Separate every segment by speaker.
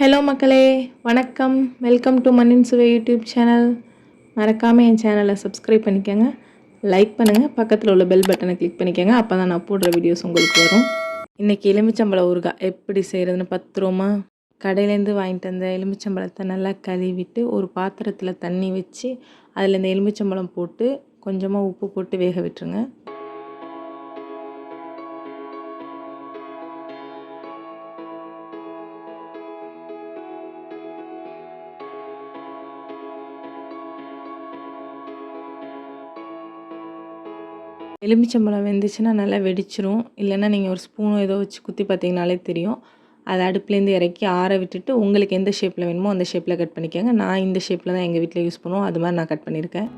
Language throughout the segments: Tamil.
Speaker 1: ஹலோ மக்களே, வணக்கம். வெல்கம் டு மண்ணின் சுவை யூடியூப் சேனல். மறக்காமல் என் சேனலை சப்ஸ்கிரைப் பண்ணிக்கோங்க, லைக் பண்ணுங்கள், பக்கத்தில் உள்ள பெல் பட்டனை கிளிக் பண்ணிக்கோங்க. அப்போ தான் நான் போடுற வீடியோஸ் உங்களுக்கு வரும். இன்றைக்கி எலுமிச்சம்பழம் ஊறுகாய் எப்படி செய்கிறதுன்னு பத்திரமா. கடையிலேருந்து வாங்கிட்டு வந்த எலுமிச்சம்பழத்தை நல்லா கழுவிட்டு ஒரு பாத்திரத்தில் தண்ணி வச்சு அதில் இந்த எலுமிச்சம்பழம் போட்டு கொஞ்சமாக உப்பு போட்டு வேக விட்டுருங்க. எலுமிச்சம்பழம் வெந்துச்சுன்னா நல்லா வெடிச்சிரும். இல்லைன்னா நீங்கள் ஒரு ஸ்பூனோ ஏதோ வச்சு குத்தி பார்த்தீங்கனாலே தெரியும். அதை அடுப்புலேருந்து இறக்கி ஆற விட்டுட்டு உங்களுக்கு எந்த ஷேப்பில் வேணுமோ அந்த ஷேப்பில் கட் பண்ணிக்கோங்க. நான் இந்த ஷேப்பில் தான் எங்கள் வீட்டில் யூஸ் பண்ணுவோம், அது மாதிரி நான் கட் பண்ணியிருக்கேன்.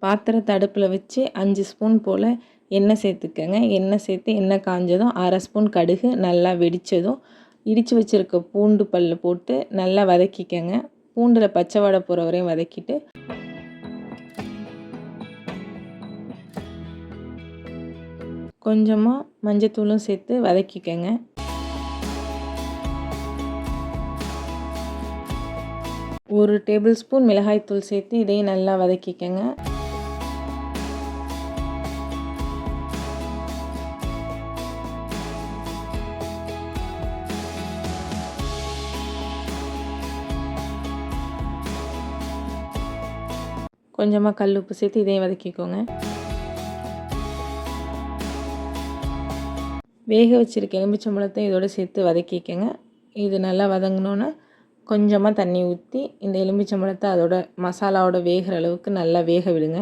Speaker 1: பாத்திரத்தை அடுப்பில் வச்சு 5 ஸ்பூன் போல் எண்ணெய் சேர்த்துக்கங்க. எண்ணெய் சேர்த்து எண்ணெய் காஞ்சதும் 1/2 ஸ்பூன் கடுகு நல்லா வெடித்ததும் இடித்து வச்சுருக்க பூண்டு பல் போட்டு நல்லா வதக்கிக்கங்க. பூண்டில் பச்சை வாடை போகிற வரையும் வதக்கிட்டு கொஞ்சமாக மஞ்சத்தூளும் சேர்த்து வதக்கிக்கங்க. ஒரு டேபிள் ஸ்பூன் மிளகாய்த்தூள் சேர்த்து இதையும் நல்லா வதக்கிக்கங்க. கொஞ்சமாக கல் உப்பு சேர்த்து இதையும் வதக்கிக்கோங்க. வேக வச்சுருக்க எலுமிச்சம்பழத்தை இதோடு சேர்த்து வதக்கிக்கங்க. இது நல்லா வதங்கினோன்னே கொஞ்சமாக தண்ணி ஊற்றி இந்த எலுமிச்சம்பழத்தை அதோட மசாலாவோட வேகிற அளவுக்கு நல்லா வேக விடுங்க.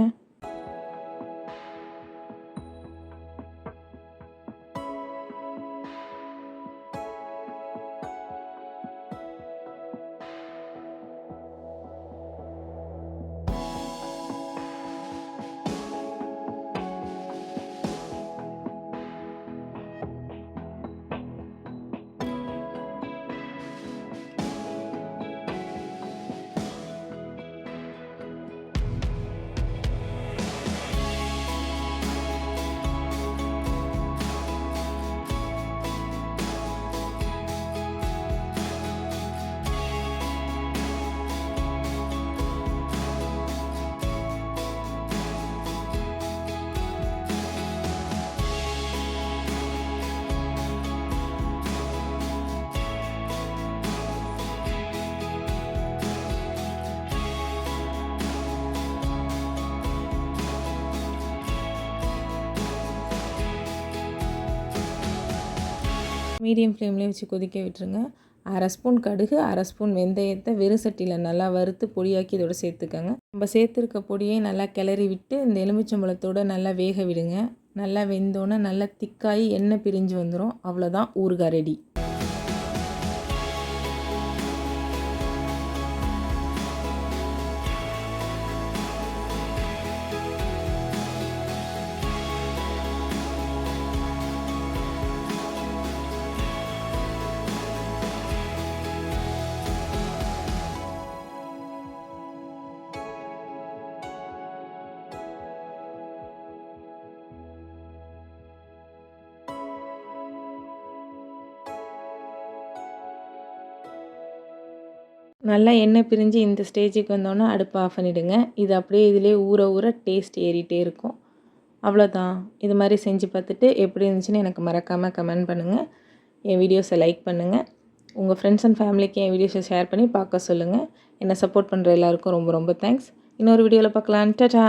Speaker 1: மீடியம் ஃப்ளேம்லேயே வச்சு கொதிக்க விட்டுருங்க. 1/2 ஸ்பூன் கடுகு, 1/2 ஸ்பூன் வெந்தயத்தை வெறும் சட்டியில் நல்லா வறுத்து பொடியாக்கி இதோட சேர்த்துக்கோங்க. நம்ம சேர்த்துருக்க பொடியை நல்லா கிளறி விட்டு இந்த எலுமிச்சம்பழத்தோடு நல்லா வேக விடுங்க. நல்லா வெந்தோன்னே நல்லா திக்காகி எண்ணெய் பிரிஞ்சு வந்துடும். அவ்வளோதான், ஊறுகாய் ரெடி. நல்லா எண்ணெய் பிரிஞ்சு இந்த ஸ்டேஜுக்கு வந்தோன்னே அடுப்பை ஆஃப் பண்ணிவிடுங்க. இது அப்படியே இதிலே ஊற ஊற டேஸ்ட் ஏறிட்டே இருக்கும். அவ்வளோதான். இது மாதிரி செஞ்சு பார்த்துட்டு எப்படி இருந்துச்சுன்னு எனக்கு மறக்காமல் கமெண்ட் பண்ணுங்கள். என் வீடியோஸை லைக் பண்ணுங்கள். உங்கள் ஃப்ரெண்ட்ஸ் அண்ட் ஃபேமிலிக்கு என் வீடியோஸை ஷேர் பண்ணி பார்க்க சொல்லுங்கள். என்னை சப்போர்ட் பண்ணுற எல்லாருக்கும் ரொம்ப ரொம்ப தேங்க்ஸ். இன்னொரு வீடியோவில் பார்க்கலாம். டாடா.